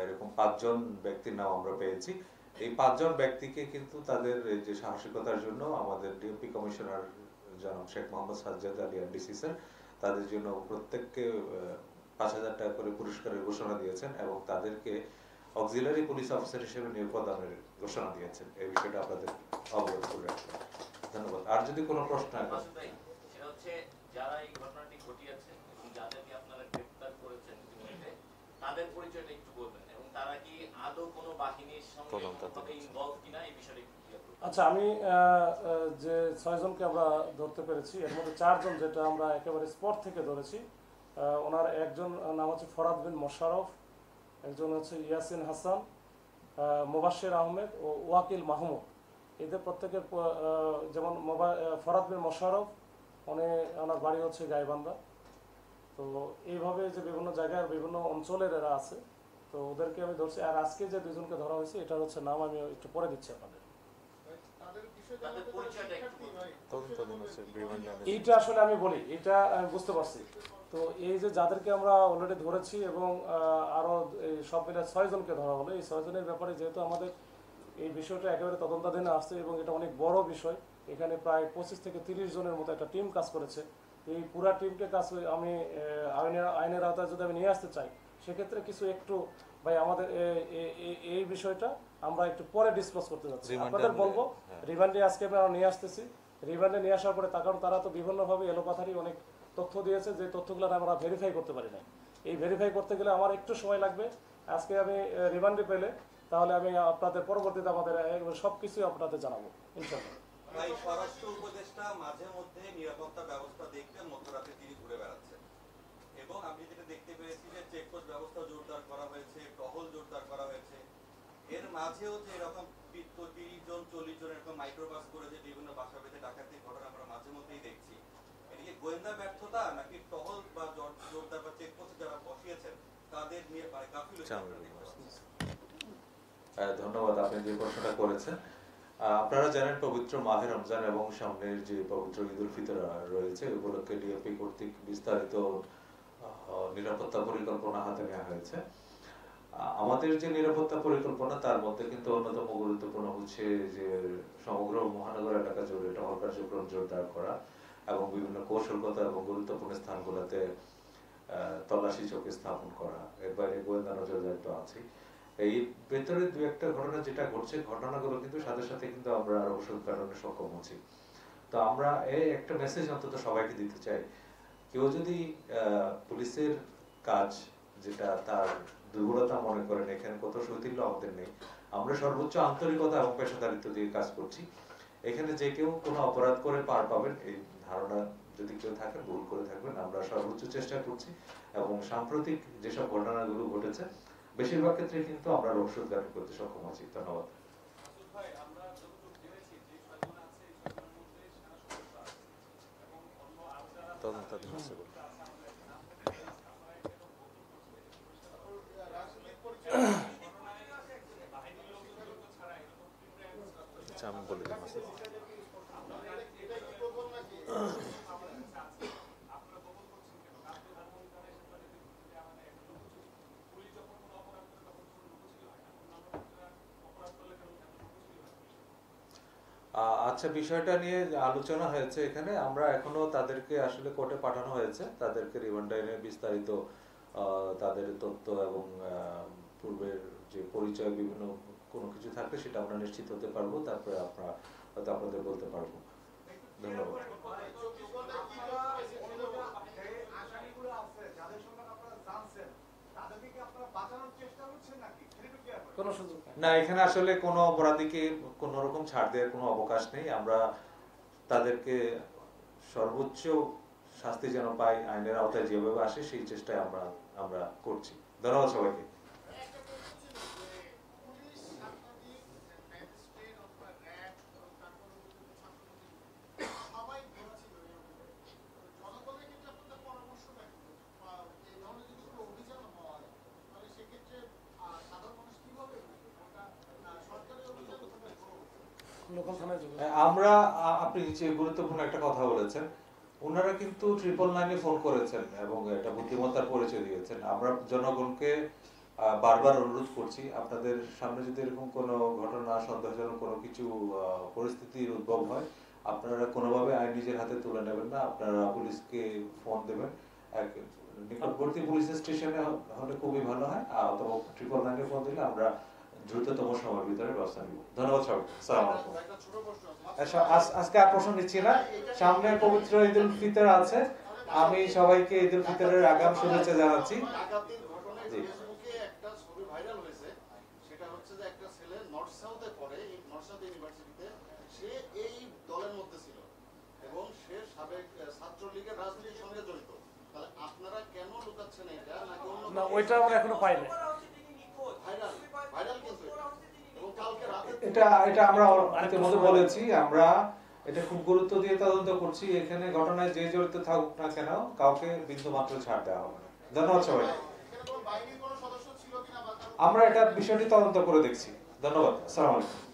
এরকম 5 জন ব্যক্তির নাম আমরা পেয়েছি। এই 5 জন ব্যক্তিকে কিন্তু তাদের এই যে সাহসিকতার জন্য আমাদের ডিএমপি কমিশনার জনাব শেখ মোহাম্মদ সাজ্জাদ আলী ডিসি স্যার তাদের জন্য প্রত্যেককে 5,000 টাকা করে পুরস্কারের ঘোষণা দিয়েছেন এবং তাদেরকে অক্সিলারি পুলিশ অফিসার হিসেবে নিয়োগ প্রদানের ঘোষণা দিয়েছেন। এই বিষয়টা আপনাদের অবগত করে রাখবেন। ধন্যবাদ। আর যদি কোনো প্রশ্ন থাকে, সেটা হচ্ছে যারা এই ঘটনাটি ঘটিয়েছে এবং যাদেরকে আপনারা গ্রেফতার করেছেন ইতিমধ্যে তাদের পরিচয়টা একটু বলবেন এবং তারা কি আদৌ কোনো বাহিনীর সঙ্গে ইনভলভ কিনা এই বিষয়টা একটু ক্লিয়ার করবেন। আচ্ছা, আমি যে 6 জনকে আমরা ধরতে পেরেছি এর মধ্যে 4 জন যেটা আমরা একেবারে স্পট থেকে ধরেছি, ওনার একজন নাম হচ্ছে ফরাদ বিন মোশাররফ, একজন হচ্ছে ইয়াসিন হাসান, মুবাশশির আহমেদ ও ওয়াকিল মাহমুদ। এদের প্রত্যেকের যেমন ফরাদ বিন মোশাররফ ওনার বাড়ি হচ্ছে গাইবান্ধা। তো এইভাবে যে বিভিন্ন জায়গায় বিভিন্ন অঞ্চলের এরা আছে, তো ওদেরকে আমি ধরছি। আর আজকে যে 2 জনকে ধরা হয়েছে এটার হচ্ছে নাম আমি একটু পরে দিচ্ছি আপনাদের। এইটা আসলে আমি বলি, এটা আমি বুঝতে পারছি। তো এই যে যাদেরকে আমরা অলরেডি ধরেছি এবং আরো সব মিলে 6 জনকে ধরা হলো, এই 6 জনের ব্যাপারে যেহেতু আমাদের এই বিষয়টা একেবারে তদন্তাধীনে আসছে এবং এটা অনেক বড় বিষয়, এখানে প্রায় 25 থেকে 30 জনের মতো একটা টিম কাজ করেছে। এই পুরা টিমকে কাজ আমি আইনের আওতায় যদি আমি নিয়ে আসতে চাই, সেক্ষেত্রে কিছু একটু ভাই আমাদের এই বিষয়টা আমরা একটু পরে ডিসকাস করতে যাচ্ছি। আপনাদের বলবো রিমান্ডে আজকে আমরা নিয়ে আসতেছি। রিমান্ডে নিয়ে আসার পরে কারণ তারা তো বিভিন্নভাবে এলোপাথারি অনেক তথ্য দিয়েছে, যে তথ্যগুলো আমরা ভেরিফাই করতে পারি না। এই ভেরিফাই করতে গেলে আমার একটু সময় লাগবে। আজকে আমি রিমান্ডে পেলে তাহলে আমি আপনাদের পরবর্তীতে আমাদের সবকিছু আপনাদের জানাবো ইনশাআল্লাহ। ভাই, স্বরাষ্ট্র উপদেষ্টা মাঝে মধ্যে নিরাপত্তা ব্যবস্থা দেখতে মধ্যরাতে তিনি ঘুরে বেড়াচ্ছেন এবং আমি যেটা দেখতে পেয়েছি যে চেকপোস্ট ব্যবস্থা জোরদার করা হয়েছে, টহল জোরদার করা হয়েছে। এর মাঝেও যে এরকম 30 জন 40 জন এরকম মাইক্রোবাস করে যে বিভিন্ন বাসা বেঁধে ডাকাতির ঘটনা আমরা মাঝে মধ্যেই দেখছি, এদিকে গোয়েন্দা ব্যর্থতা নাকি টহল বা জোরদার বা চেকপোস্ট যারা বসিয়েছেন তাদের নিয়ে গাফিলতি? ধন্যবাদ আপনি যে প্রশ্নটা করেছেন। আপনারা জানেন পবিত্র মাহে রমজান এবং সামনের যে পবিত্র ঈদ উল ফিতর রয়েছে, উপলক্ষে ডিএমপি কর্তৃক বিস্তারিত নিরাপত্তা পরিকল্পনা হাতে নেওয়া হয়েছে। আমাদের যে নিরাপত্তা পরিকল্পনা তার মধ্যে কিন্তু অন্যতম গুরুত্বপূর্ণ হচ্ছে যে সমগ্র মহানগর এলাকা জুড়ে টহল কার্যক্রম জোরদার করা এবং বিভিন্ন কৌশলগত এবং গুরুত্বপূর্ণ স্থানগুলোতে তল্লাশি চৌকি স্থাপন করা। এর বাইরে গোয়েন্দা নজরদারি তো আছে। এই ভেতরে 2-1টা ঘটনা যেটা ঘটছে, ঘটনাগুলো কিন্তু সাথে সাথে কিন্তু আমরা আরো ওষুধ কাটাতে সক্ষম হচ্ছি। তো আমরা এই একটা মেসেজ অন্তত সবাইকে দিতে চাই, কেউ যদি পুলিশের কাজ যেটা তার দুর্বলতা মনে করেন, এখানে কত শৈথিল্য আমাদের নেই, আমরা সর্বোচ্চ আন্তরিকতা এবং পেশাদারিত্ব দিয়ে কাজ করছি। এখানে যে কেউ কোনো অপরাধ করে পার পাবেন এই ধারণা যদি কেউ থাকে, ভুল করে থাকবেন। আমরা সর্বোচ্চ চেষ্টা করছি এবং সাম্প্রতিক যেসব ঘটনাগুলো ঘটেছে বেশিরভাগ ক্ষেত্রে কিন্তু আমরা রহস্যঘাত করতে সক্ষম হচ্ছি। ধন্যবাদ। আমি বলে দিই আচ্ছা, বিষয়টা নিয়ে আলোচনা হয়েছে এখানে। আমরা এখনো তাদেরকে আসলে কোর্টে পাঠানো হয়েছে, তাদেরকে রিমান্ডে এনে বিস্তারিত তাদের তথ্য এবং পূর্বের যে পরিচয় বিভিন্ন কোনো কিছু থাকলে সেটা আমরা নিশ্চিত হতে পারবো, তারপরে আমরা হয়তো আপনাদের বলতে পারবো। ধন্যবাদ। না, এখানে আসলে কোনো অপরাধীকে কোন রকম ছাড় দেওয়ার কোনো অবকাশ নেই। আমরা তাদেরকে সর্বোচ্চ শাস্তি যেন পাই, আইনের আওতায় যেভাবে আসে সেই চেষ্টায় আমরা করছি। ধন্যবাদ সবাইকে। আমরা আপনি যে গুরুত্বপূর্ণ একটা কথা বলেছেন, ওনারা কিন্তু 999-এ ফোন করেছেন এবং এটা বুদ্ধিমত্তার পরিচয় দিয়েছেন। আমরা জনগণকে বারবার অনুরোধ করছি আপনাদের সামনে যদি এরকম কোনো ঘটনা সন্দেহজনক কোনো কিছু পরিস্থিতির উদ্ভব হয়, আপনারা কোনোভাবে আইন নিজের হাতে তুলে নেবেন না, আপনারা পুলিশকে ফোন দেবেন। নিকটবর্তী পুলিশ স্টেশনে হলে খুবই ভালো হয়, অথবা 999-এ ফোন দিলে আমরা দ্রুততম সময়ের ভিতরে ব্যবস্থা নিব। ধন্যবাদ সবাইকে। আসসালামু আলাইকুম। আজকে আর প্রশ্ন নিচ্ছি না, সামনে পবিত্র ঈদ উল ফিতর আছে, আমি সবাইকে ঈদ উল ফিতরের আগাম শুভেচ্ছা জানাচ্ছি। জি। ফেসবুকে একটা ছবি ভাইরাল হয়েছে, সেটা হচ্ছে যে একটা ছেলে নর্থ সাউথে পড়ে, এই নর্থ সাউথ ইউনিভার্সিটিতে, সে এই দলের মধ্যে ছিল এবং সে সাবেক ছাত্রলীগের রাজনীতির সঙ্গে জড়িত। তাহলে আপনারা কেন লুকাচ্ছেন এটা? নাকি অন্য না, ওইটা আমরা এখনো পাইনি। ভাইরাল ভাইরাল কিন্তু এবং কালকে রাতে এটা আমরা ইতিমধ্যে বলেছি, আমরা এটা খুব গুরুত্ব দিয়ে তদন্ত করছি। এখানে ঘটনায় যে জড়িত থাকুক না কেন, কাউকে বিন্দু মাত্র ছাড় দেওয়া হবে না। ধন্যবাদ সবাই। এখানে কোনো বাহিনীর কোনো সদস্য ছিল কিনা বা আমরা এটা বিষয়টি তদন্ত করে দেখছি। ধন্যবাদ। আসসালামু আলাইকুম।